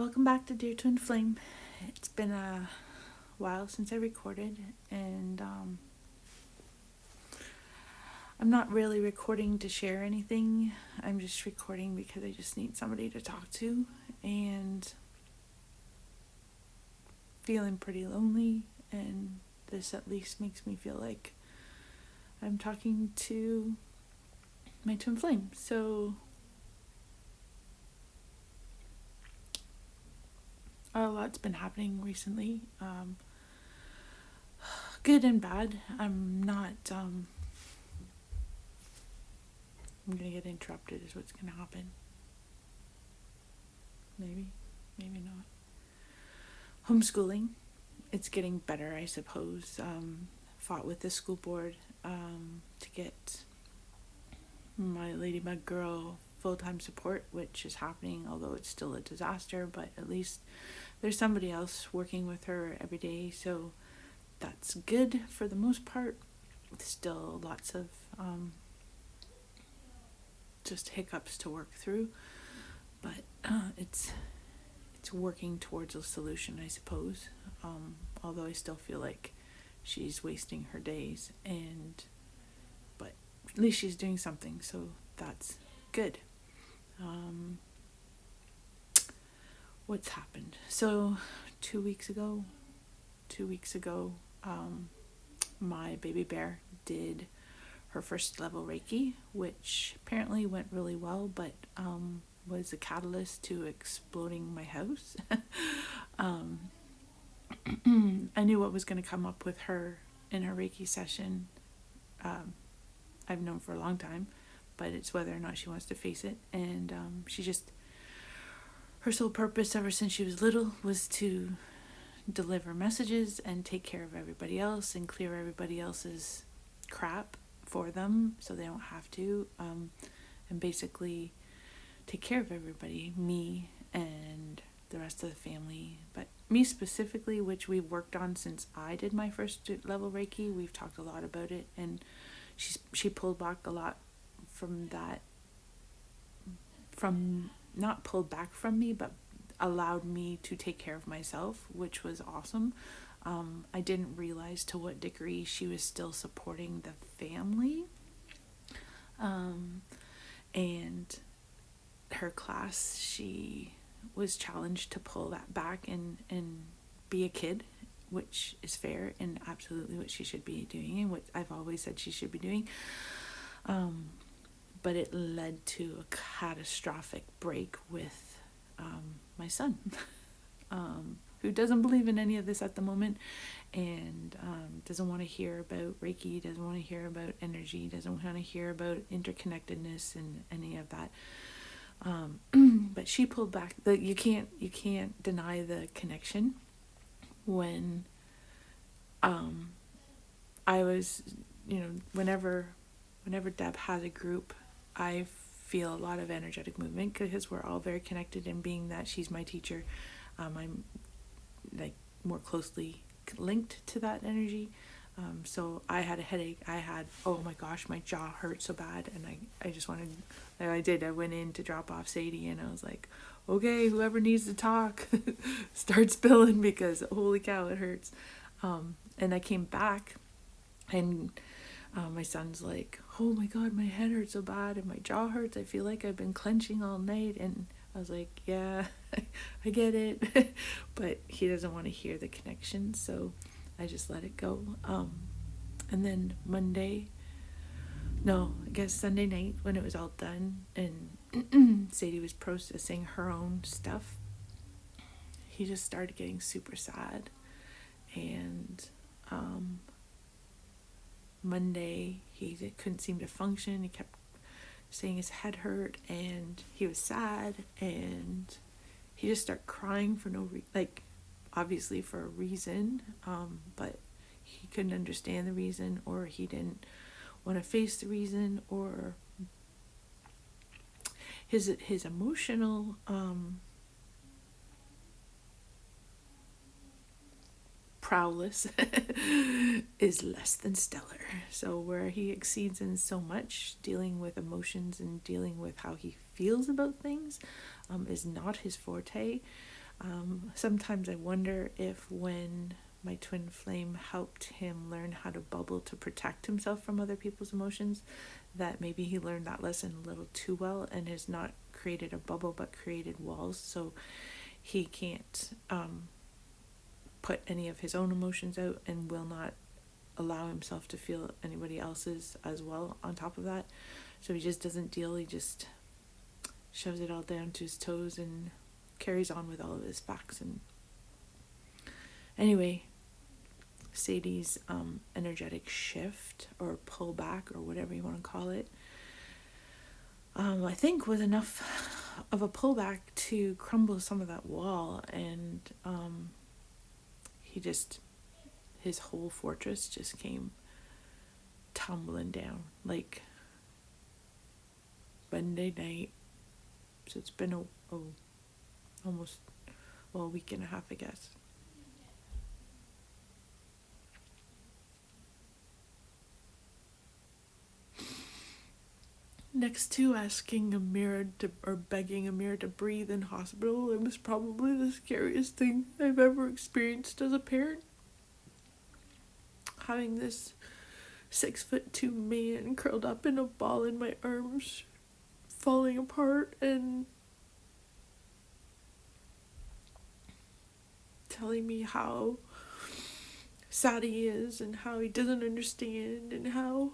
Welcome back to Dear Twin Flame. It's been a while since I recorded, and I'm not really recording to share anything. I'm just recording because I just need somebody to talk to, and feeling pretty lonely, and this at least makes me feel like I'm talking to my twin flame. So a lot's been happening recently, good and bad. I'm gonna get interrupted is what's gonna happen. Maybe not. Homeschooling, it's getting better, I suppose. Fought with the school board to get my Ladybug Girl full-time support, which is happening, although it's still a disaster, but at least there's somebody else working with her every day, so that's good for the most part. Still lots of just hiccups to work through, but it's working towards a solution, I suppose. Although I still feel like she's wasting her days, but at least she's doing something, so that's good. What's happened? So 2 weeks ago, my baby bear did her first level Reiki, which apparently went really well, but was a catalyst to exploding my house. I knew what was going to come up with her in her Reiki session. I've known for a long time, but it's whether or not she wants to face it. And her sole purpose ever since she was little was to deliver messages and take care of everybody else and clear everybody else's crap for them so they don't have to, and basically take care of everybody, me and the rest of the family, but me specifically, which we've worked on since I did my first level Reiki. We've talked a lot about it, and she pulled back a lot from that, from not pulled back from me, but allowed me to take care of myself, which was awesome. I didn't realize to what degree she was still supporting the family, and her class, she was challenged to pull that back and be a kid, which is fair and absolutely what she should be doing and what I've always said she should be doing. But it led to a catastrophic break with my son, who doesn't believe in any of this at the moment, and doesn't want to hear about Reiki, doesn't want to hear about energy, doesn't want to hear about interconnectedness and any of that. But she pulled back. You can't deny the connection. When I was, whenever Deb has a group, I feel a lot of energetic movement because we're all very connected, and being that she's my teacher, I'm like more closely linked to that energy. So I had a headache. Oh my gosh, my jaw hurt so bad, and I just wanted, I went in to drop off Sadie, and I was like, okay, whoever needs to talk, start spilling, because holy cow, it hurts. And I came back, and my son's like, oh my god, my head hurts so bad, and my jaw hurts. I feel like I've been clenching all night, and I was like, yeah, I get it. But he doesn't want to hear the connection, so I just let it go. And then Sunday night, when it was all done and Sadie was processing her own stuff, he just started getting super sad. And Monday, he couldn't seem to function. He kept saying his head hurt, and he was sad, and he just started crying for no reason, obviously for a reason, but he couldn't understand the reason, or he didn't want to face the reason, or his emotional prowess is less than stellar. So where he exceeds in so much, dealing with emotions and dealing with how he feels about things, is not his forte. Sometimes I wonder if when my twin flame helped him learn how to bubble to protect himself from other people's emotions, that maybe he learned that lesson a little too well and has not created a bubble but created walls, so he can't put any of his own emotions out and will not allow himself to feel anybody else's as well on top of that. So he just doesn't deal, he just shoves it all down to his toes and carries on with all of his facts. And anyway, Sadie's energetic shift or pullback or whatever you want to call it, I think was enough of a pullback to crumble some of that wall, and his whole fortress just came tumbling down like Monday night. So it's been almost a week and a half, I guess. Next to asking a mirror or begging a mirror to breathe in hospital, it was probably the scariest thing I've ever experienced as a parent. Having this 6'2" man curled up in a ball in my arms, falling apart, and telling me how sad he is and how he doesn't understand and how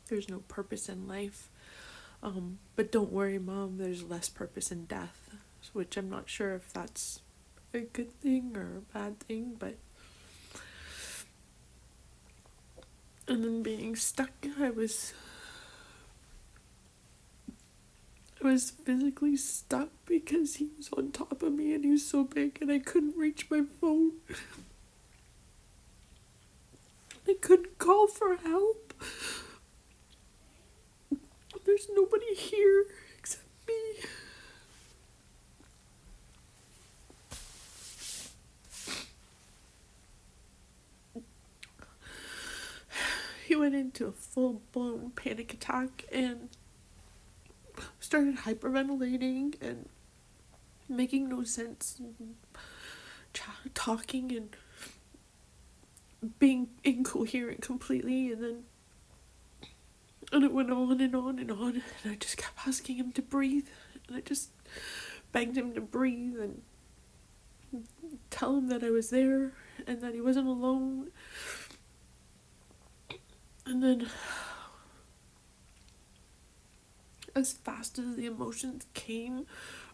there's no purpose in life. But don't worry, Mom, there's less purpose in death, which I'm not sure if that's a good thing or a bad thing, but... And then being stuck, I was physically stuck because he was on top of me and he was so big and I couldn't reach my phone. I couldn't call for help. There's nobody here except me. He went into a full-blown panic attack and started hyperventilating and making no sense, and talking and being incoherent completely, and it went on and on and on, and I just kept asking him to breathe, and I just begged him to breathe and tell him that I was there and that he wasn't alone. And then, as fast as the emotions came,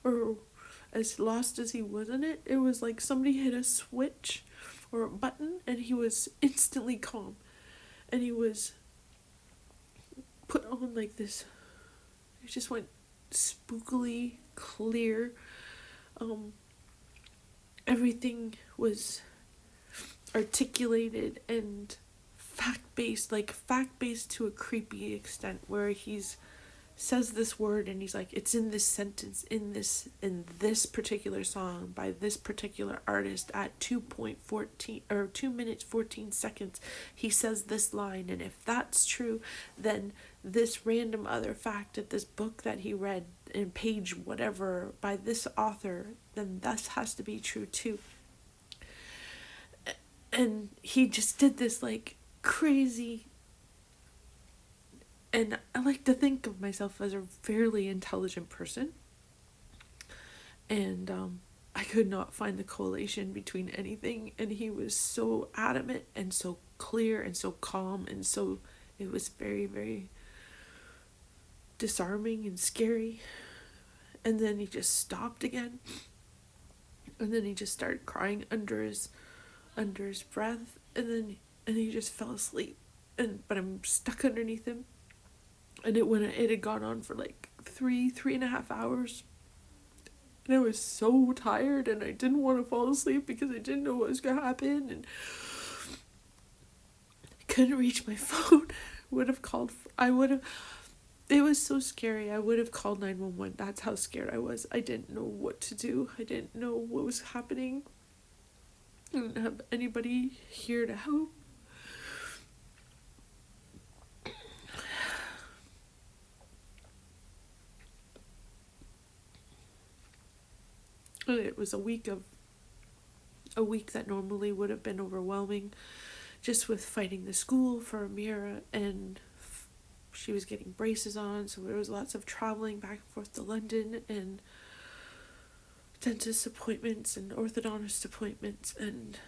or as lost as he was in it, it was like somebody hit a switch or a button and he was instantly calm. And he was put on like this, it just went spookily clear. Everything was articulated and fact-based to a creepy extent, where he's says this word and he's like, it's in this sentence, in this particular song by this particular artist at 2.14 or 2 minutes 14 seconds, he says this line, and if that's true, then this random other fact at this book that he read in page whatever by this author, then this has to be true too. And he just did this like crazy, and I like to think of myself as a fairly intelligent person, and I could not find the correlation between anything, and he was so adamant and so clear and so calm, and so it was very, very disarming and scary. And then he just stopped again, and then he just started crying under his breath, and he just fell asleep, but I'm stuck underneath him. And it had gone on for like 3.5 hours. And I was so tired and I didn't want to fall asleep because I didn't know what was going to happen. And I couldn't reach my phone. It was so scary. I would have called 911. That's how scared I was. I didn't know what to do. I didn't know what was happening. I didn't have anybody here to help. It was a week that normally would have been overwhelming, just with fighting the school for Amira, and she was getting braces on, so there was lots of traveling back and forth to London, and dentist appointments and orthodontist appointments, and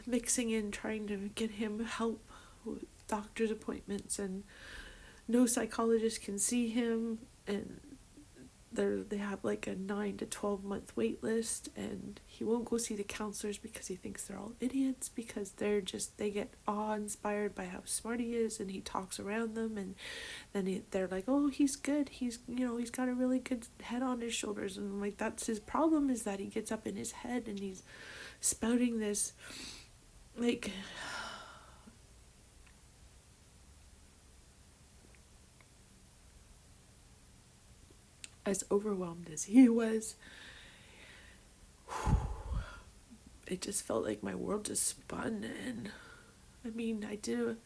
mixing in trying to get him help with doctor's appointments, and no psychologist can see him, and they have like a 9 to 12 month wait list, and he won't go see the counselors because he thinks they're all idiots, because they get awe-inspired by how smart he is, and he talks around them, and then they're like, oh, he's good, he's got a really good head on his shoulders, and I'm like, that's his problem, is that he gets up in his head and he's spouting this, like, as overwhelmed as he was, it just felt like my world just spun. And I mean, I did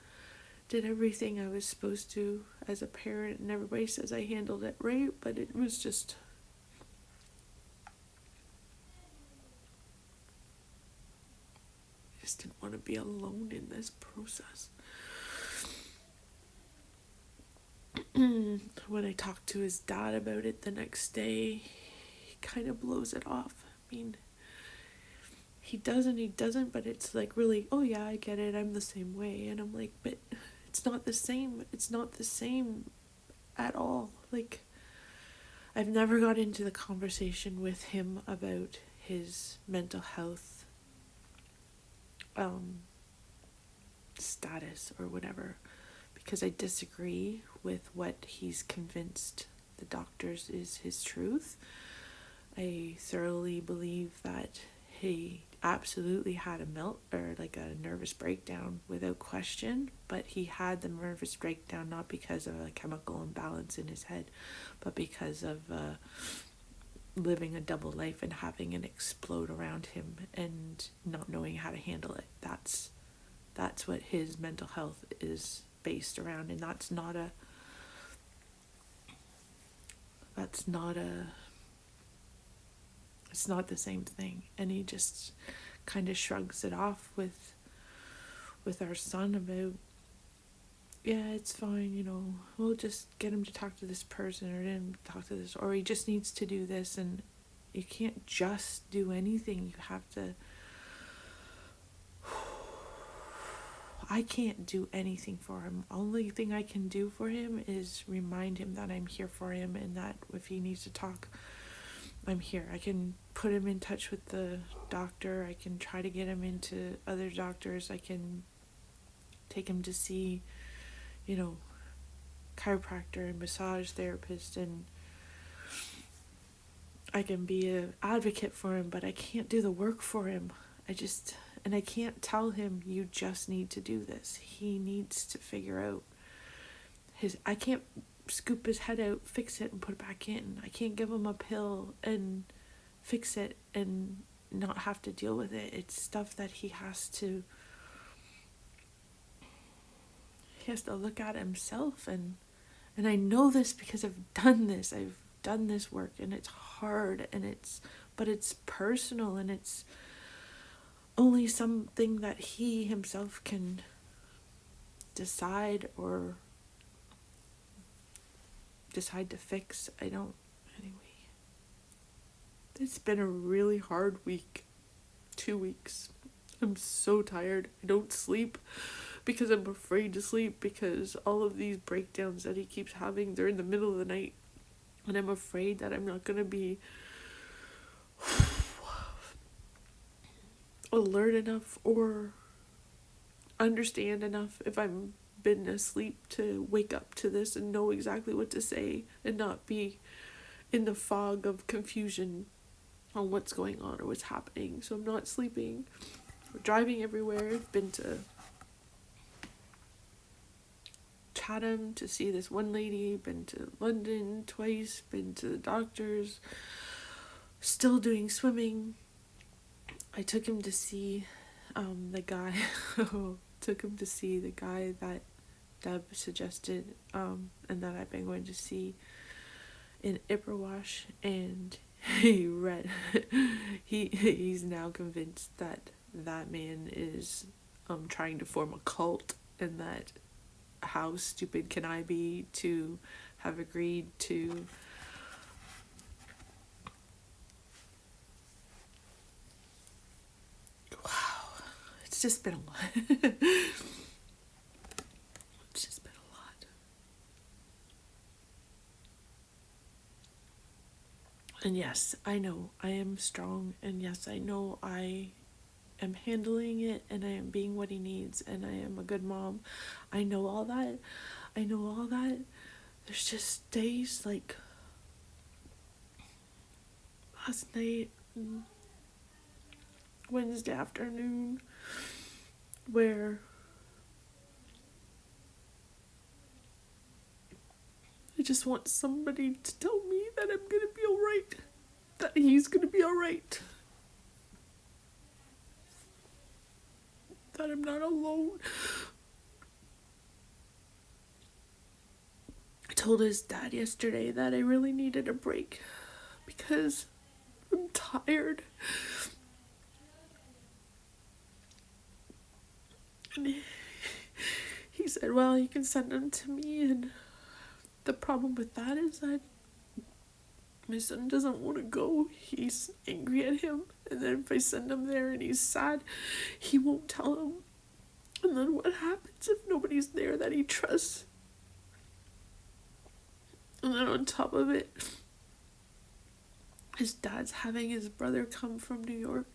everything I was supposed to as a parent, and everybody says I handled it right, but it was just, I just didn't want to be alone in this process. When I talked to his dad about it the next day, he kind of blows it off. I mean, he doesn't, but it's like, really, oh yeah, I get it, I'm the same way. And I'm like, but it's not the same at all. Like, I've never got into the conversation with him about his mental health status or whatever, because I disagree with what he's convinced the doctors is his truth. I thoroughly believe that he absolutely had a nervous breakdown without question, but he had the nervous breakdown not because of a chemical imbalance in his head, but because of living a double life and having it explode around him and not knowing how to handle it. That's what his mental health is based around, and it's not the same thing. And he just kind of shrugs it off with our son about, yeah, it's fine, we'll just get him to talk to this person, or him talk to this, or he just needs to do this. And you can't just do anything. You have to, I can't do anything for him. Only thing I can do for him is remind him that I'm here for him, and that if he needs to talk, I'm here. I can put him in touch with the doctor. I can try to get him into other doctors. I can take him to see, chiropractor and massage therapist, and I can be an advocate for him, but I can't do the work for him. And I can't tell him, you just need to do this. He needs to figure out I can't scoop his head out, fix it, and put it back in. I can't give him a pill and fix it and not have to deal with it. It's stuff that he has to look at himself, and I know this because I've done this work, and it's hard, but it's personal, and it's only something that he himself can decide to fix. Anyway. It's been a really hard week. 2 weeks. I'm so tired. I don't sleep because I'm afraid to sleep, because all of these breakdowns that he keeps having, they're in the middle of the night, and I'm afraid that I'm not going to be alert enough or understand enough if I'm been asleep to wake up to this and know exactly what to say, and not be in the fog of confusion on what's going on or what's happening. So I'm not sleeping. We're driving everywhere. I've been to Chatham to see this one lady, been to London twice, been to the doctors, still doing swimming. I took him to see the guy that Deb suggested, and that I've been going to see in Ipperwash, and he read he's now convinced that that man is trying to form a cult, and that how stupid can I be to have agreed to it's just been a lot. It's just been a lot. And yes, I know I am strong, and yes, I know I am handling it, and I am being what he needs, and I am a good mom. I know all that. I know all that. There's just days like last night, Wednesday afternoon, where I just want somebody to tell me that I'm gonna be alright. That he's gonna be alright. That I'm not alone. I told his dad yesterday that I really needed a break because I'm tired. And he said, well, you can send him to me, and the problem with that is that my son doesn't want to go. He's angry at him, and then if I send him there and he's sad, he won't tell him. And then what happens if nobody's there that he trusts? And then on top of it, his dad's having his brother come from New York,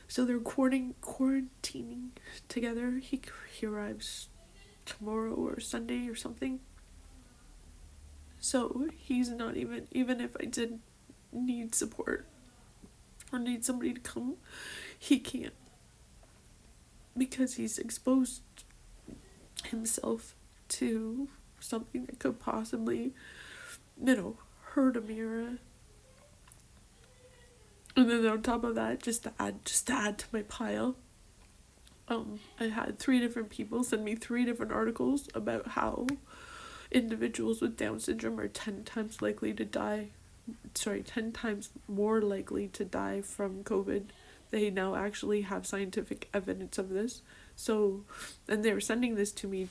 so they're quarantining together. He arrives tomorrow or Sunday or something. So he's not even if I did need support or need somebody to come, he can't, because he's exposed himself to something that could possibly, hurt Amira. And then on top of that, just to add to my pile, I had 3 different people send me 3 different articles about how individuals with Down syndrome are 10 times more likely to die from COVID. They now actually have scientific evidence of this. So, and they're sending this to me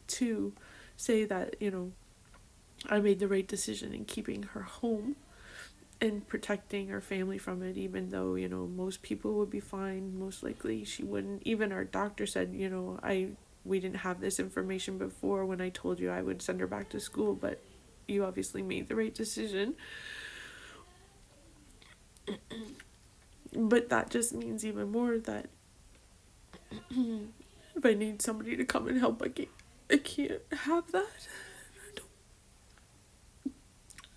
to say that, I made the right decision in keeping her home and protecting her family from it, even though, most people would be fine. Most likely she wouldn't. Even our doctor said, we didn't have this information before when I told you I would send her back to school, but you obviously made the right decision. But that just means even more that if I need somebody to come and help, I can't have that.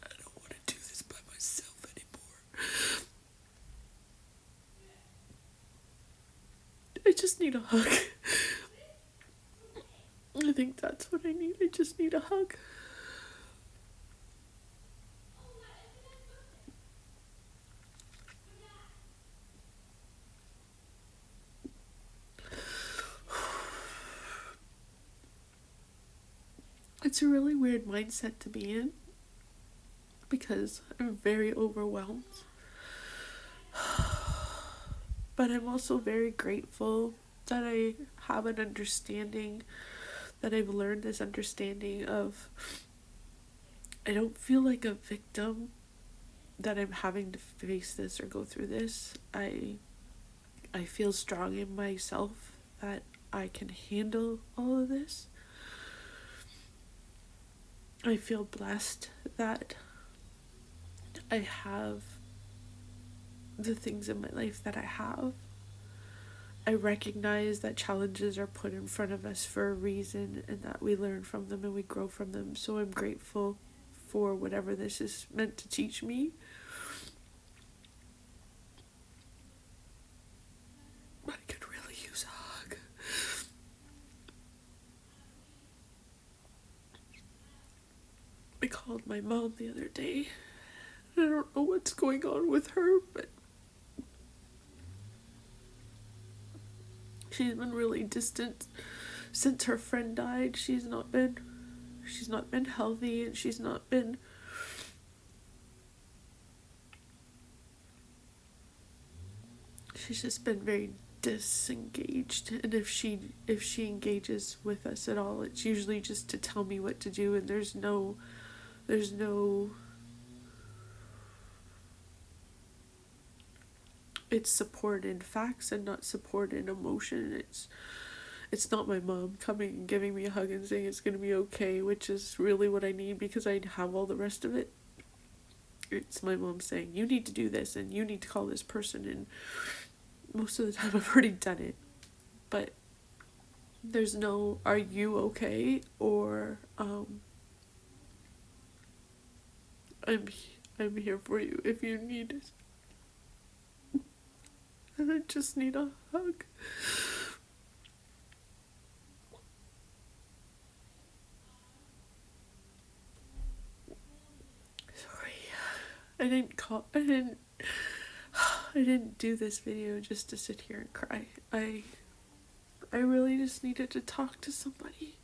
I don't want to do this by myself anymore. I just need a hug. I think that's what I need. I just need a hug. It's a really weird mindset to be in, because I'm very overwhelmed. But I'm also very grateful that I have an understanding, that I've learned this understanding of, I don't feel like a victim that I'm having to face this or go through this. I feel strong in myself that I can handle all of this. I feel blessed that I have the things in my life that I have. I recognize that challenges are put in front of us for a reason, and that we learn from them and we grow from them. So I'm grateful for whatever this is meant to teach me. But I could really use a hug. I called my mom the other day. I don't know what's going on with her, but she's been really distant since her friend died. She's she's not been healthy, and she's just been very disengaged. And if she engages with us at all, it's usually just to tell me what to do, and there's no it's support in facts and not support in emotion. It's not my mom coming and giving me a hug and saying it's going to be okay, which is really what I need because I have all the rest of it. It's my mom saying, you need to do this and you need to call this person, and most of the time I've already done it. But there's no, are you okay? Or, I'm here for you if you need it. And I just need a hug. I didn't do this video just to sit here and cry. I really just needed to talk to somebody.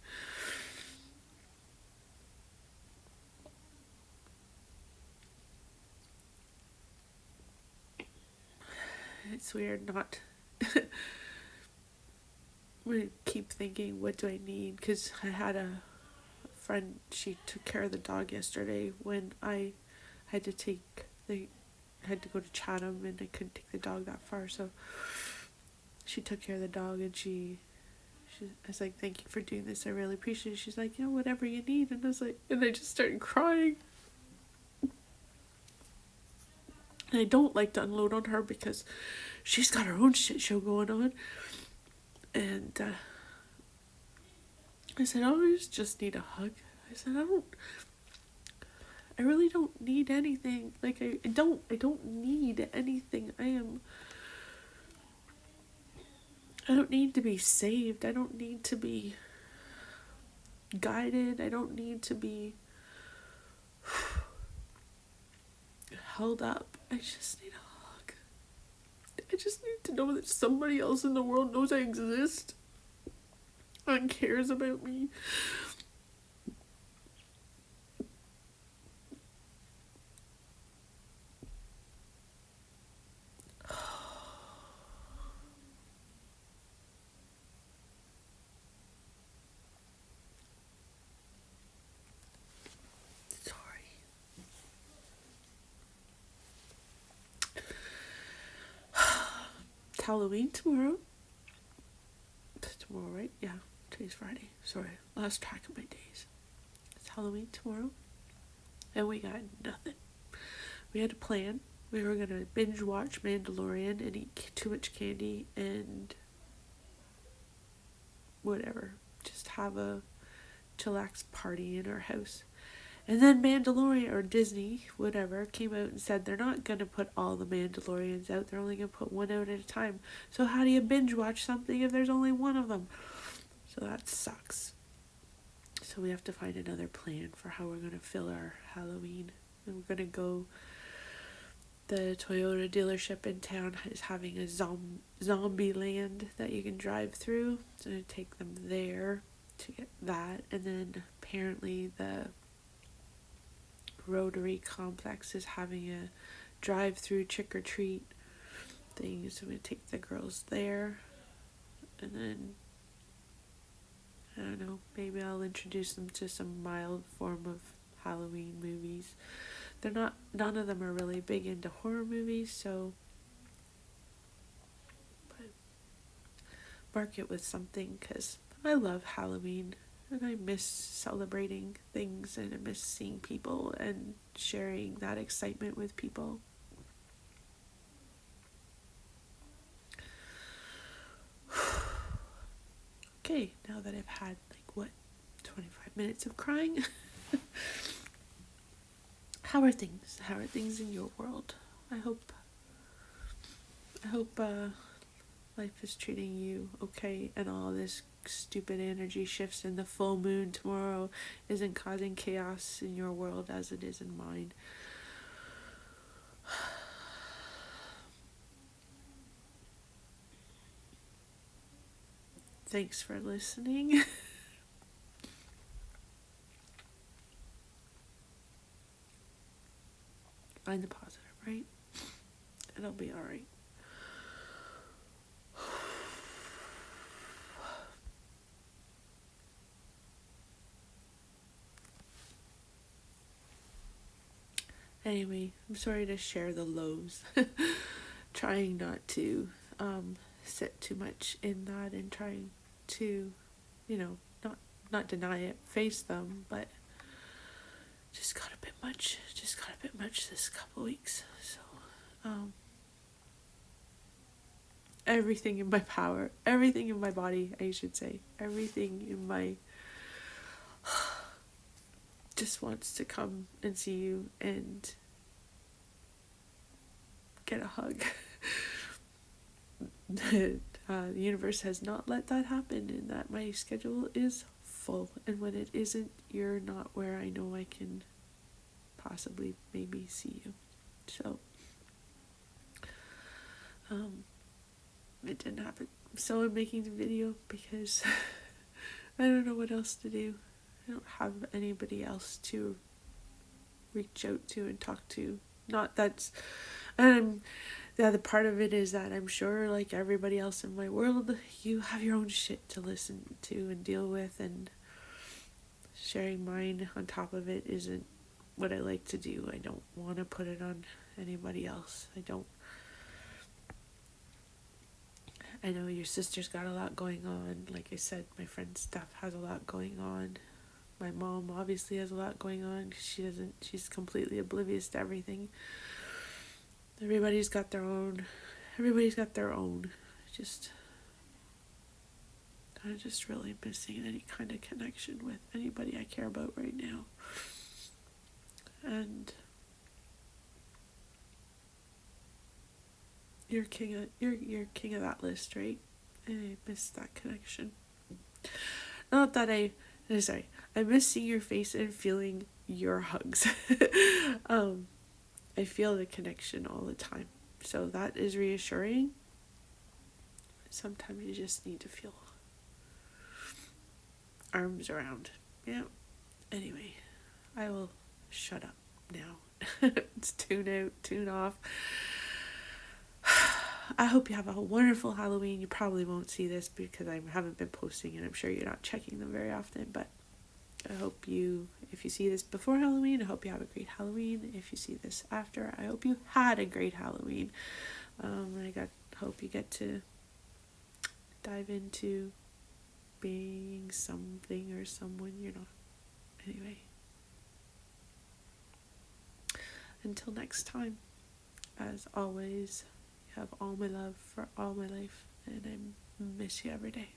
It's weird not I keep thinking, what do I need? Because I had a friend, she took care of the dog yesterday when I had to go to Chatham, and I couldn't take the dog that far, so she took care of the dog, and I was like, thank you for doing this, I really appreciate it. She's like, whatever you need. And I was like, and I just started crying. And I don't like to unload on her because she's got her own shit show going on. And I said, I just need a hug. I said, I really don't need anything. Like, I don't need anything. I don't need to be saved. I don't need to be guided. I don't need to be held up. I just need a hug. I just need to know that somebody else in the world knows I exist and cares about me. Halloween tomorrow. It's tomorrow, right? Yeah, today's Friday. Sorry, lost track of my days. It's Halloween tomorrow, and we got nothing. We had a plan. We were gonna binge watch Mandalorian and eat too much candy and whatever. Just have a chillax party in our house. And then Mandalorian, or Disney, whatever, came out and said they're not going to put all the Mandalorians out. They're only going to put one out at a time. So how do you binge watch something if there's only one of them? So that sucks. So we have to find another plan for how we're going to fill our Halloween. And we're going to go... The Toyota dealership in town is having a zombie land that you can drive through. So I'm going to take them there to get that. And then apparently the Rotary Complex is having a drive-through trick-or-treat thing, so I'm going to take the girls there, and then I don't know, maybe I'll introduce them to some mild form of Halloween movies. None of them are really big into horror movies, so but mark it with something, because I love Halloween. And I miss celebrating things, and I miss seeing people and sharing that excitement with people. Okay, now that I've had 25 minutes of crying. How are things? How are things in your world? I hope life is treating you okay, and all this stupid energy shifts in the full moon tomorrow isn't causing chaos in your world as it is in mine. Thanks for listening. find the positive, right? It'll be all right. Anyway, I'm sorry to share the lows. Trying not to sit too much in that, and trying to, not deny it, face them, but just got a bit much. Just got a bit much this couple weeks. So, everything in my power, everything in my body, I should say, everything in my just wants to come and see you and get a hug. The universe has not let that happen, and that my schedule is full, and when it isn't, you're not where I know I can possibly maybe see you. So it didn't happen. So I'm making the video because I don't know what else to do. I don't have anybody else to reach out to and talk to. Not that's, the other part of it is that I'm sure, like everybody else in my world, you have your own shit to listen to and deal with, and sharing mine on top of it isn't what I like to do. I don't want to put it on anybody else. I know your sister's got a lot going on. Like I said, my friend Steph has a lot going on. My mom obviously has a lot going on. She's completely oblivious to everything. Everybody's got their own. I'm just really missing any kind of connection with anybody I care about right now. And you're king of that list, right? And I miss that connection. Not that I'm miss seeing your face and feeling your hugs. I feel the connection all the time. So that is reassuring. Sometimes you just need to feel arms around. Yeah. Anyway, I will shut up now. It's tune out, tune off. I hope you have a wonderful Halloween. You probably won't see this because I haven't been posting, and I'm sure you're not checking them very often, but I hope if you see this before Halloween, I hope you have a great Halloween. If you see this after, I hope you had a great Halloween. Hope you get to dive into being something or someone you're not. Anyway, until next time, as always, you have all my love for all my life, and I miss you every day.